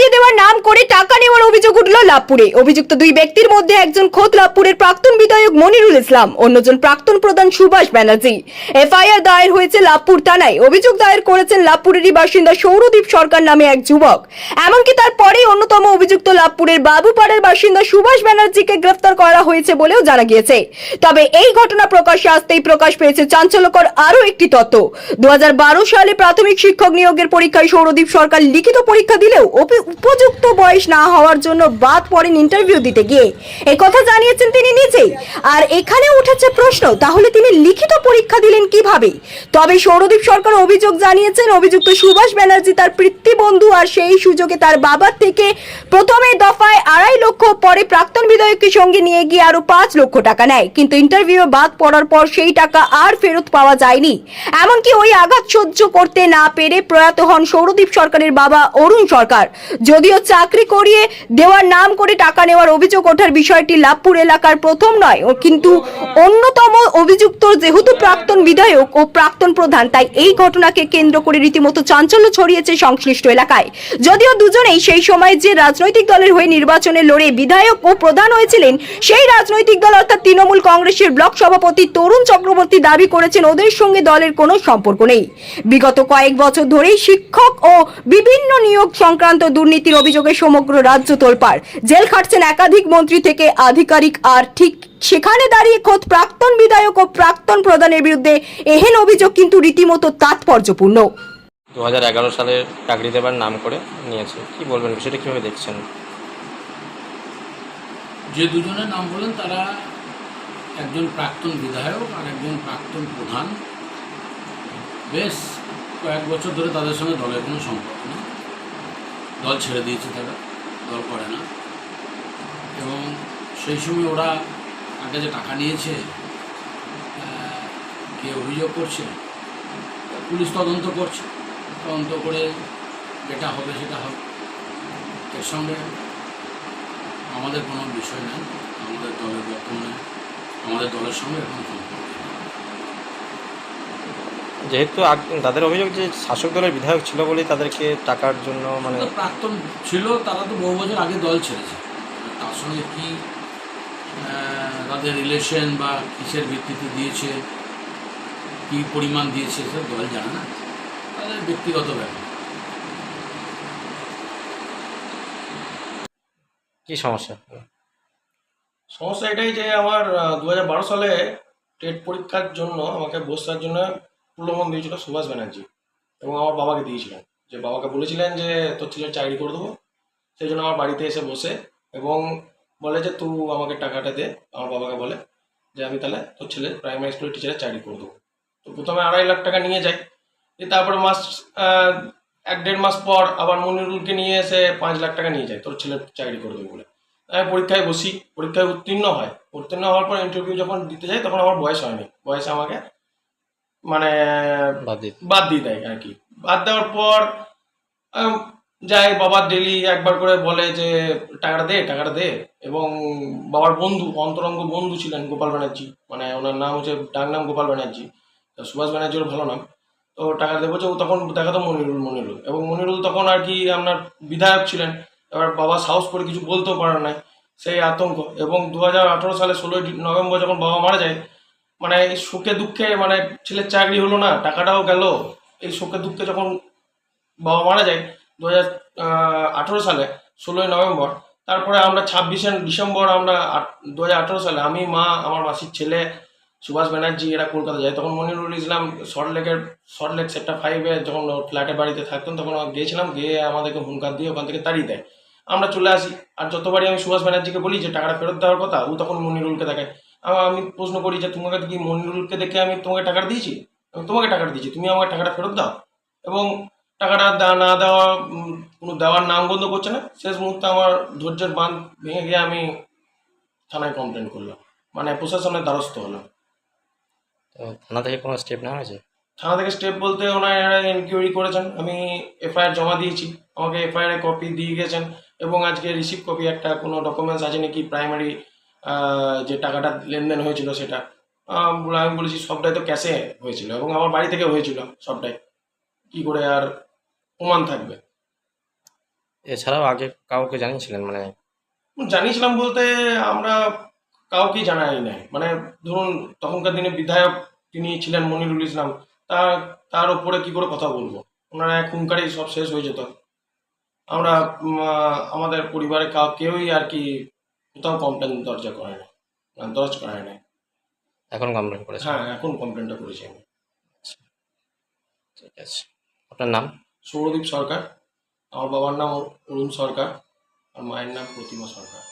চাকরি দেওয়ার নাম করে টাকা নেওয়ার অভিযোগ উঠল লাভপুরে। অভিযুক্ত দুই ব্যক্তির মধ্যে একজন খোদ লাভপুরের প্রাক্তন বিধায়ক মনিরুল ইসলাম, অন্যজন প্রাক্তন প্রধান সুভাষ ব্যানার্জি। এফআইআর দায়ের হয়েছে লাভপুর থানায়। অভিযোগ দায়ের করেছেন লাভপুরেরই বাসিন্দা সৌরদীপ সরকার নামে এক যুবক। এমনকি তারপরেই অন্যতম অভিযুক্ত লাভপুরের বাবুপাড়ার বাসিন্দা সুভাষ ব্যানার্জিকে গ্রেফতার করা হয়েছে বলেও জানা গিয়েছে। তবে এই ঘটনা প্রকাশ্যে আসতেই প্রকাশ পেয়েছে চাঞ্চল্যকর আরও একটি তথ্য। 2012 সালে প্রাথমিক শিক্ষক নিয়োগের পরীক্ষায় সৌরদীপ সরকার লিখিত পরীক্ষা দিলেও উপযুক্ত বয়স না হওয়ার জন্য বাদ পড়েন ইন্টারভিউ দিতে গিয়ে। এই কথা জানিয়েছেন তিনি নিজেই। আর এখানে উঠেছে প্রশ্ন, তাহলে তিনি লিখিত পরীক্ষা দিলেন কিভাবে? তবে সৌরদীপ সরকার অভিযোগ জানিয়েছেন অভিযুক্ত সুভাষ ব্যানার্জি তার প্রতিবন্ধু, আর সেই সুযোগে তার বাবার থেকে প্রথমে দফায় 2.5 লক্ষ, পরে প্রাক্তন বিধায়ককে সঙ্গে নিয়ে গিয়ে আরো 5 লক্ষ টাকা নেয়। কিন্তু ইন্টারভিউ বাদ পড়ার পর সেই টাকা আর ফেরত পাওয়া যায়নি। এমনকি ওই আঘাত সহ্য করতে না পেরে প্রয়াত হন সৌরদীপ সরকারের বাবা অরুণ সরকার। যদিও চাকরি করিয়ে দেওয়ার নাম করে টাকা নেওয়ার অভিযোগ ওঠার বিষয়টি লাভপুর এলাকার প্রথম নয়, কিন্তু অন্যতম অভিযুক্ত যেহেতু প্রাক্তন বিধায়ক ও প্রাক্তন প্রধান, তাই এই ঘটনাকে কেন্দ্র করে রীতিমতো চাঞ্চল্য ছড়িয়েছে সংশ্লিষ্ট এলাকায়। যদিও দুজনেই সেই সময় যে রাজনৈতিক দলের হয়ে নির্বাচনে লড়ে বিধায়ক ও প্রধান হয়েছিলেন, সেই রাজনৈতিক দল অর্থাৎ তৃণমূল কংগ্রেসের ব্লক সভাপতি তরুণ চক্রবর্তী দাবি করেছেন ওদের সঙ্গে দলের কোনো সম্পর্ক নেই। বিগত কয়েক বছর ধরেই শিক্ষক ও বিভিন্ন নিয়োগ সংক্রান্ত দুর্নীতির অভিযোগে সমগ্র রাজ্য তোলপাড়। জেল খাটছেন একাধিক মন্ত্রী থেকে আধিকারিক, আর ঠিক সেখানে দাঁড়িয়ে খোদ প্রাক্তন বিধায়ক ও প্রাক্তন প্রধানের বিরুদ্ধে এহেন অভিযোগ কিন্তু রীতিমতো তাৎপর্যপূর্ণ। 2011 সালে চাকরি দেবার নাম করে নিয়েছে, কি বলবেন, বিষয়টা কীভাবে দেখছেন? যে দুজনের নাম বলেন তারা একজন প্রাক্তন বিধায়ক আর একজন প্রাক্তন প্রধান। বেশ কয়েক বছর ধরে তাদের সঙ্গে দলের কোনো সম্পর্ক নেই, দল ছেড়ে দিয়েছে, তারা দল করে না। এবং সেই সময় ওরা আগে যে টাকা নিয়েছে, কে অভিযোগ করছে, পুলিশ তদন্ত করছে, তদন্ত করে যেটা হবে সেটা হবে। এর সঙ্গে আমাদের কোনো বিষয় নেই, আমাদের দলের বর্তমানে আমাদের দলের সঙ্গে এখন সম্পর্ক। যেহেতু তাদের অভিযোগ যে শাসক দলের বিধায়ক ছিল বলেই তাদেরকে টাকার জন্য প্রাক্তন ছিল, তারা তো বহু বছর আগে দল ছেড়েছে। তার সঙ্গে কি তাদের রিলেশন বা কিসের ভিত্তিতে দিয়েছে, কী পরিমাণ দিয়েছে, সে দল জানে না, তাদের ব্যক্তিগত ব্যাপার। কি সমস্যা? সমস্যা এটাই যে আমার 2012 সালে টেট পরীক্ষার জন্য আমাকে বসার জন্য প্রলোভন দিয়েছিল সুভাষ ব্যানার্জি, এবং আমার বাবাকে দিয়েছিলেন, যে বাবাকে বলেছিলেন যে তোর ছেলের চাকরি করে দেবো। সেই জন্য আমার বাড়িতে এসে বসে এবং বলে যে তুই আমাকে টাকাটা দে। আমার বাবাকে বলে যে আমি তাহলে তোর ছেলে প্রাইমারি স্কুলের টিচারের চাকরি করে দেবো। তো প্রথমে 2.5 লাখ টাকা নিয়ে যাই, তারপরে 1-1.5 মাস পর আবার মনিরুলকে নিয়ে এসে 5 লাখ টাকা নিয়ে যায় তোর ছেলের চাকরি করে দেবো বলে। আমি পরীক্ষায় বসি, পরীক্ষায় উত্তীর্ণ হয়। উত্তীর্ণ হওয়ার পর ইন্টারভিউ যখন দিতে যাই তখন আমার বয়স হয়নি, বয়স আমাকে মানে বাদ দিয়ে দেয় আর কি। বাদ দেওয়ার পর যাই, বাবার ডেলি একবার করে বলে যে টাকাটা দে। এবং বাবার বন্ধু, অন্তরঙ্গ বন্ধু ছিলেন গোপাল ব্যানার্জি, মানে ওনার নাম হচ্ছে ডাক নাম গোপাল ব্যানার্জি, সুভাষ ব্যানার্জিরও ভালো নাম। তো টাকা দেবো যে তখন দেখাতো মনিরুল, এবং মনিরুল তখন আর কি আপনার বিধায়ক ছিলেন। এবার বাবা সাহস করে কিছু বলতেও পারে নাই, সেই আতঙ্ক। এবং 2018 সালে 16 নভেম্বর যখন বাবা মারা যায়, মানে এই সুখে দুঃখে, মানে ছেলের চাকরি হলো না, টাকাটাও গেল, এই সুখে দুঃখে যখন বাবা মারা যায় 2018 সালে 16 নভেম্বর, তারপরে আমরা 26 ডিসেম্বর আমরা 2018 সালে আমি, মা, আমার মাসির ছেলে সুভাষ ব্যানার্জি এরা কলকাতা যায়। তখন মনিরুল ইসলাম সল্টলেক সেক্টর 5-এ যখন ফ্ল্যাটের বাড়িতে থাকতেন, তখন গিয়েছিলাম, গিয়ে আমাদেরকে হুঙ্কার দিয়ে ওখান থেকে তাড়িয়ে দেয়। আমরা চলে আসি। আর যতবারই আমি সুভাষ ব্যানার্জিকে বলি যে টাকাটা ফেরত দেওয়ার কথা, ও তখন মনিরুলকে দেখায়। আমি প্রশ্ন করি যে তোমাকে কি মনিরুলকে দেখে আমি তোমাকে টাকাটা দিয়েছি? আমি তোমাকে টাকাটা দিয়েছি, তুমি আমাকে টাকাটা ফেরত দাও। এবং টাকাটা না দেওয়া, কোনো দেওয়ার নাম গন্ধ করছে না। শেষ মুহূর্তে আমার ধৈর্যের বাঁধ ভেঙে গিয়ে আমি থানায় কমপ্লেন করলাম, মানে প্রশাসনের দ্বারস্থ হলাম। থানা থেকে কোনো স্টেপ নেওয়া হয়েছে? থানা থেকে স্টেপ বলতে ওনারা এনকোয়ারি করেছেন, আমি এফআইআর জমা দিয়েছি, আমাকে এফআইআর কপি দিয়ে গেছেন। এবং আজকে রিসিভ কপি একটা কোনো ডকুমেন্টস আছে নাকি প্রাইমারি যে টাকাটা লেনদেন হয়েছিল সেটা। আমি বলেছি সবটাই তো ক্যাশে হয়েছিল এবং আমার বাড়ি থেকে হয়েছিল সবটাই, কি করে আর প্রমাণ থাকবে। এছাড়াও আগে কাউকে জানিয়েছিলেন মানে? জানিয়েছিলাম বলতে আমরা কাউকেই জানাই নাই, মানে ধরুন তখনকার দিনে বিধায়ক তিনি ছিলেন মনিরুল ইসলাম, তার তার ওপরে কি করে কথা বলবো, ওনারা এক হুঙ্কারেই সব শেষ হয়ে যেত। আমরা আমাদের পরিবারে কেউই আর কি কোথাও কমপ্লেন দরজ করায় না। এখন কমপ্লেন করেছেন? হ্যাঁ, এখন কমপ্লেনটা করেছি আমি। ঠিক আছে। আপনার নাম? সৌরদীপ সরকার। আমার বাবার নাম অরুণ সরকার, আর মায়ের নাম প্রতিমা সরকার।